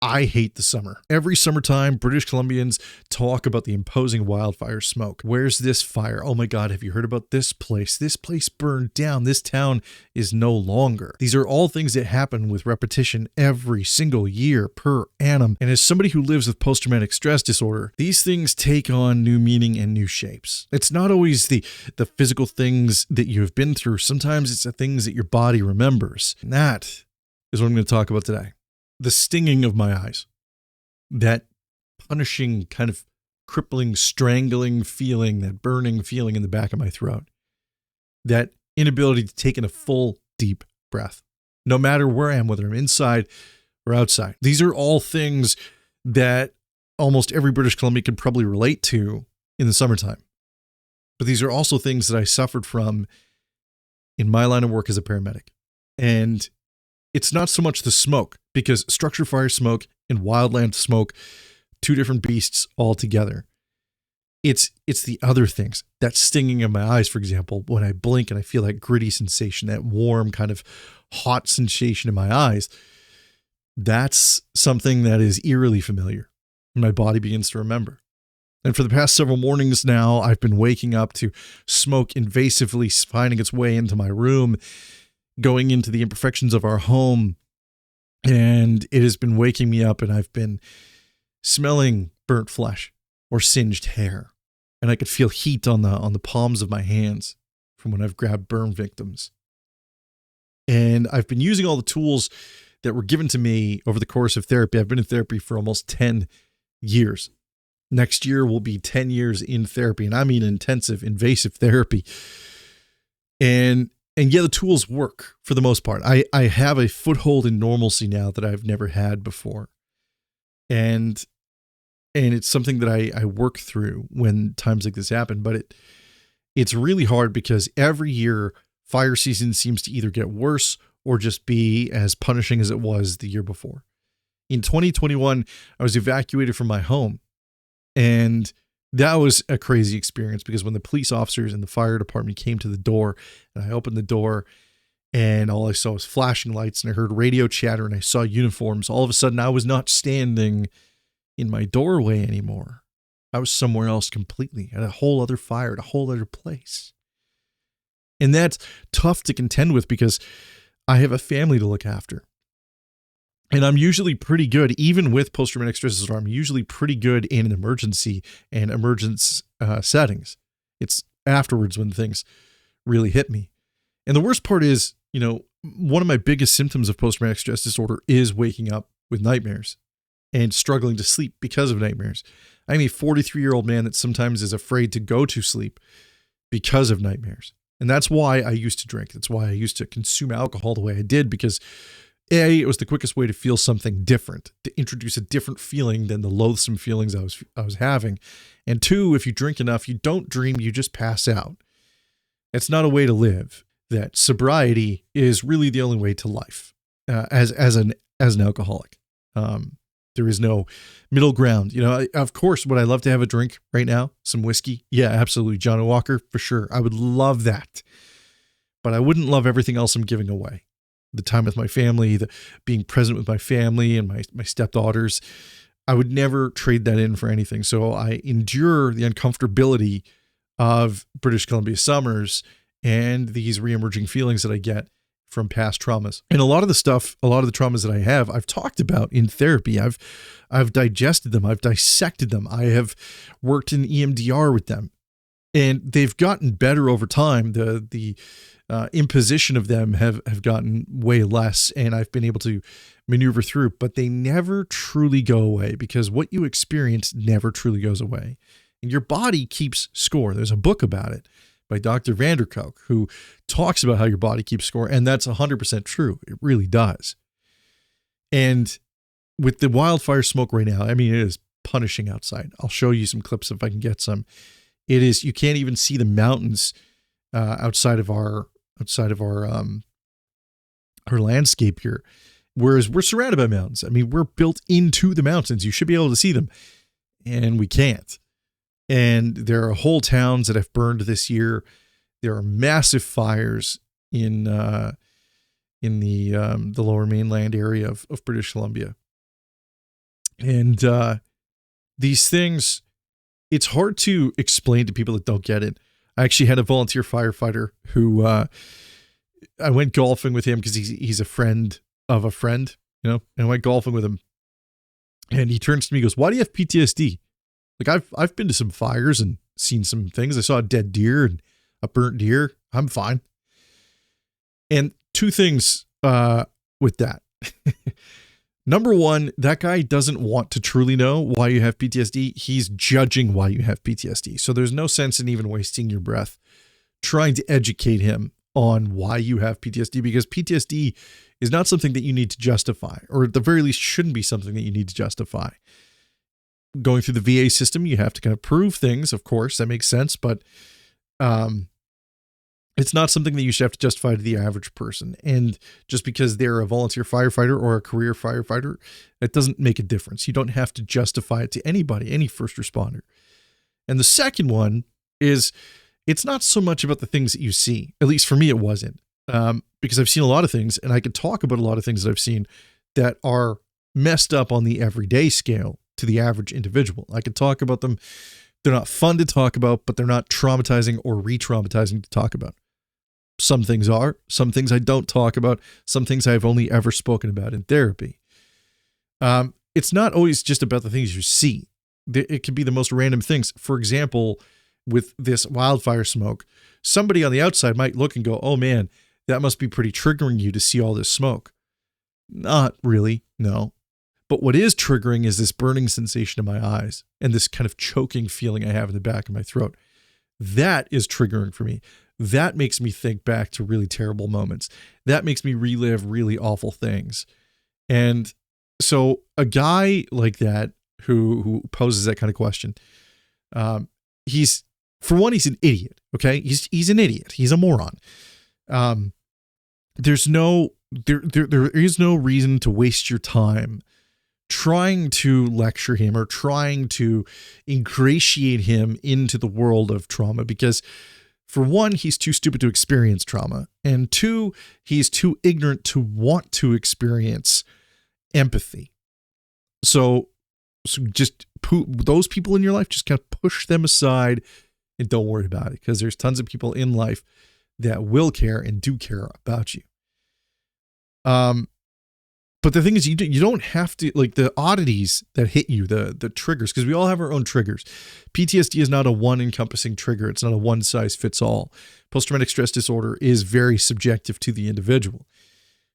I hate the summer. Every summertime, British Columbians talk about the imposing wildfire smoke. Where's this fire? Oh my God, have you heard about this place? This place burned down. This town is no longer. These are all things that happen with repetition every single year per annum. And as somebody who lives with post-traumatic stress disorder, these things take on new meaning and new shapes. It's not always the physical things that you have been through. Sometimes it's the things that your body remembers. And that is what I'm going to talk about today. The stinging of my eyes, that punishing, kind of crippling, strangling feeling, that burning feeling in the back of my throat, that inability to take in a full, deep breath, no matter where I am, whether I'm inside or outside. These are all things that almost every British Columbian can probably relate to in the summertime. But these are also things that I suffered from in my line of work as a paramedic. And it's not so much the smoke, because structure fire smoke and wildland smoke, two different beasts altogether. It's the other things, that stinging in my eyes, for example, when I blink and I feel that gritty sensation, that warm kind of hot sensation in my eyes. That's something that is eerily familiar. And my body begins to remember. And for the past several mornings now, I've been waking up to smoke invasively finding its way into my room, going into the imperfections of our home, and it has been waking me up, and I've been smelling burnt flesh or singed hair, and I could feel heat on the palms of my hands from when I've grabbed burn victims. And I've been using all the tools that were given to me over the course of therapy. I've been in therapy for almost 10 years. Next year will be 10 years in therapy, and I mean intensive, invasive therapy. And yeah, the tools work for the most part. I have a foothold in normalcy now that I've never had before. And it's something that I work through when times like this happen. But it's really hard because every year fire season seems to either get worse or just be as punishing as it was the year before. In 2021, I was evacuated from my home. And that was a crazy experience because when the police officers and the fire department came to the door and I opened the door and all I saw was flashing lights and I heard radio chatter and I saw uniforms, all of a sudden I was not standing in my doorway anymore. I was somewhere else completely, at a whole other fire, at a whole other place. And that's tough to contend with because I have a family to look after. And I'm usually pretty good, even with post-traumatic stress disorder, I'm usually pretty good in an emergency and emergence settings. It's afterwards when things really hit me. And the worst part is, one of my biggest symptoms of post-traumatic stress disorder is waking up with nightmares and struggling to sleep because of nightmares. I'm a 43-year-old man that sometimes is afraid to go to sleep because of nightmares. And that's why I used to drink. That's why I used to consume alcohol the way I did, because A, it was the quickest way to feel something different, to introduce a different feeling than the loathsome feelings I was having. And two, if you drink enough, you don't dream, you just pass out. It's not a way to live. That sobriety is really the only way to life as an alcoholic. There is no middle ground. Of course, would I love to have a drink right now? Some whiskey? Yeah, absolutely. Johnny Walker, for sure. I would love that. But I wouldn't love everything else I'm giving away. The time with my family, the being present with my family and my stepdaughters. I would never trade that in for anything. So I endure the uncomfortability of British Columbia summers and these reemerging feelings that I get from past traumas. And a lot of the traumas that I have, I've talked about in therapy. I've digested them. I've dissected them. I have worked in EMDR with them. And they've gotten better over time. The imposition of them have gotten way less, and I've been able to maneuver through, but they never truly go away because what you experience never truly goes away. And your body keeps score. There's a book about it by Dr. Vanderkolk who talks about how your body keeps score, and that's 100% true. It really does. And with the wildfire smoke right now, it is punishing outside. I'll show you some clips if I can get some. It is, you can't even see the mountains outside of our landscape here. Whereas we're surrounded by mountains. We're built into the mountains. You should be able to see them, and we can't. And there are whole towns that have burned this year. There are massive fires in the lower mainland area of British Columbia. And these things, it's hard to explain to people that don't get it. I actually had a volunteer firefighter who I went golfing with him because he's a friend of a friend, you know, and I went golfing with him. And he turns to me and goes, "Why do you have PTSD?" Like, I've been to some fires and seen some things. I saw a dead deer and a burnt deer. I'm fine. And two things with that. Number one, that guy doesn't want to truly know why you have PTSD. He's judging why you have PTSD. So there's no sense in even wasting your breath trying to educate him on why you have PTSD, because PTSD is not something that you need to justify, or at the very least shouldn't be something that you need to justify. Going through the VA system, you have to kind of prove things, of course, that makes sense, but it's not something that you should have to justify to the average person. And just because they're a volunteer firefighter or a career firefighter, that doesn't make a difference. You don't have to justify it to anybody, any first responder. And the second one is, it's not so much about the things that you see. At least for me, it wasn't. Because I've seen a lot of things, and I can talk about a lot of things that I've seen that are messed up on the everyday scale to the average individual. I can talk about them. They're not fun to talk about, but they're not traumatizing or re-traumatizing to talk about. Some things are, some things I don't talk about, some things I've only ever spoken about in therapy. It's not always just about the things you see. It can be the most random things. For example, with this wildfire smoke, somebody on the outside might look and go, "Oh man, that must be pretty triggering you to see all this smoke." Not really, no. But what is triggering is this burning sensation in my eyes and this kind of choking feeling I have in the back of my throat. That is triggering for me. That makes me think back to really terrible moments. That makes me relive really awful things. And so a guy like that who poses that kind of question, he's, for one, he's an idiot. Okay. He's an idiot. He's a moron. There is no reason to waste your time trying to lecture him or trying to ingratiate him into the world of trauma, because for one, he's too stupid to experience trauma. And two, he's too ignorant to want to experience empathy. So just those people in your life, just kind of push them aside and don't worry about it, because there's tons of people in life that will care and do care about you. But the thing is, you don't have to, like, the oddities that hit you, the triggers, because we all have our own triggers. PTSD is not a one encompassing trigger. It's not a one size fits all. Post-traumatic stress disorder is very subjective to the individual.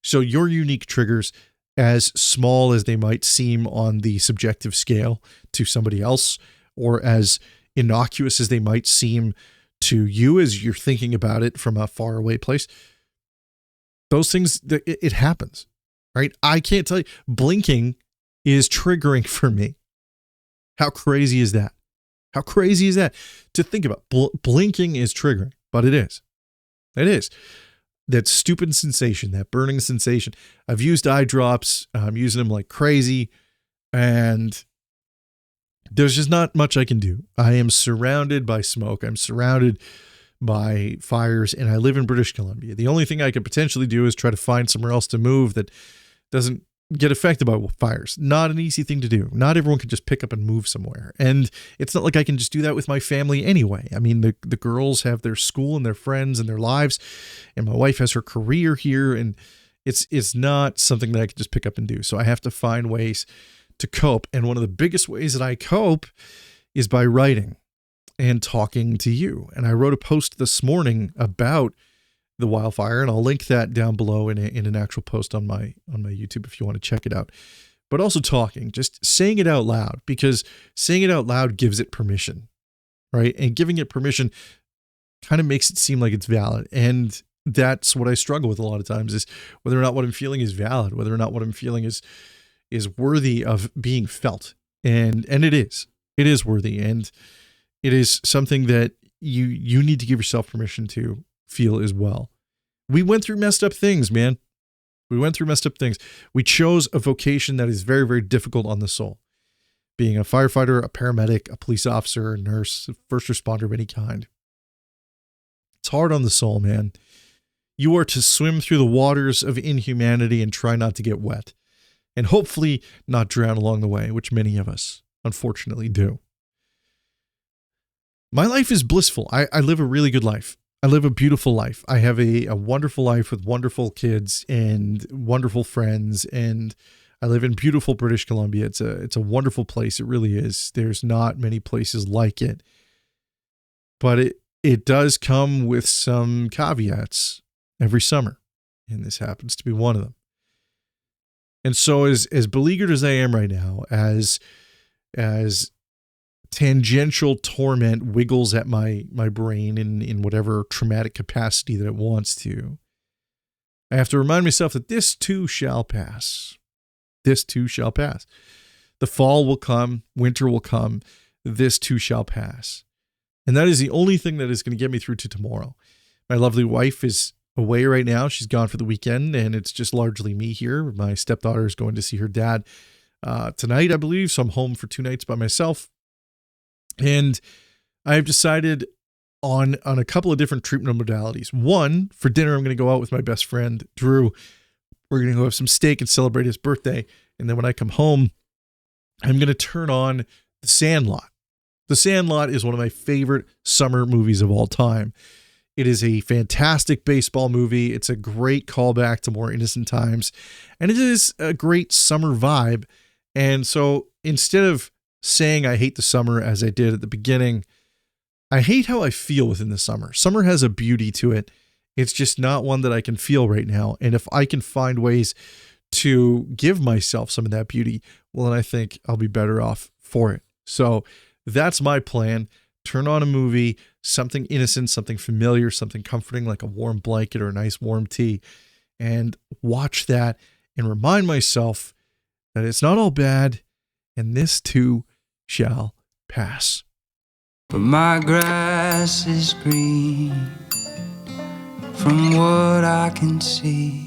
So your unique triggers, as small as they might seem on the subjective scale to somebody else, or as innocuous as they might seem to you as you're thinking about it from a faraway place, those things, it happens. Right? I can't tell you, blinking is triggering for me. How crazy is that? How crazy is that to think about? Blinking is triggering, but it is. It is. That stupid sensation, that burning sensation. I've used eye drops. I'm using them like crazy, and there's just not much I can do. I am surrounded by smoke. I'm surrounded by fires, and I live in British Columbia. The only thing I could potentially do is try to find somewhere else to move that doesn't get affected by fires. Not an easy thing to do. Not everyone can just pick up and move somewhere. And it's not like I can just do that with my family anyway. I mean, the girls have their school and their friends and their lives, and my wife has her career here, and it's not something that I can just pick up and do. So I have to find ways to cope. And one of the biggest ways that I cope is by writing and talking to you. And I wrote a post this morning about the wildfire, and I'll link that down below in an actual post on my YouTube if you want to check it out. But also talking, just saying it out loud, because saying it out loud gives it permission, right? And giving it permission kind of makes it seem like it's valid. And that's what I struggle with a lot of times, is whether or not what I'm feeling is valid, whether or not what I'm feeling is worthy of being felt. And it is worthy. And it is something that you need to give yourself permission to feel as well. We went through messed up things, man. We went through messed up things. We chose a vocation that is very, very difficult on the soul. Being a firefighter, a paramedic, a police officer, a nurse, a first responder of any kind. It's hard on the soul, man. You are to swim through the waters of inhumanity and try not to get wet. and hopefully not drown along the way, which many of us unfortunately do. My life is blissful. I live a really good life. I live a beautiful life. I have a wonderful life with wonderful kids and wonderful friends, and I live in beautiful British Columbia. It's a wonderful place. It really is. There's not many places like it. But it does come with some caveats every summer, and this happens to be one of them. And so as beleaguered as I am right now, as tangential torment wiggles at my brain in whatever traumatic capacity that it wants to, I have to remind myself that this too shall pass. This too shall pass. The fall will come, winter will come, this too shall pass. And that is the only thing that is going to get me through to tomorrow. My lovely wife is away right now. She's gone for the weekend, and it's just largely me here. My stepdaughter is going to see her dad tonight, I believe, so I'm home for 2 nights by myself. And I've decided on a couple of different treatment modalities. One, for dinner, I'm going to go out with my best friend, Drew. We're going to go have some steak and celebrate his birthday. And then when I come home, I'm going to turn on The Sandlot. The Sandlot is one of my favorite summer movies of all time. It is a fantastic baseball movie. It's a great callback to more innocent times. And it is a great summer vibe. And so instead of saying I hate the summer as I did at the beginning, I hate how I feel within the summer. Summer has a beauty to it. It's just not one that I can feel right now. And if I can find ways to give myself some of that beauty, well, then I think I'll be better off for it. So that's my plan. Turn on a movie, something innocent, something familiar, something comforting like a warm blanket or a nice warm tea, and watch that and remind myself that it's not all bad, and this too shall pass. But my grass is green from what I can see.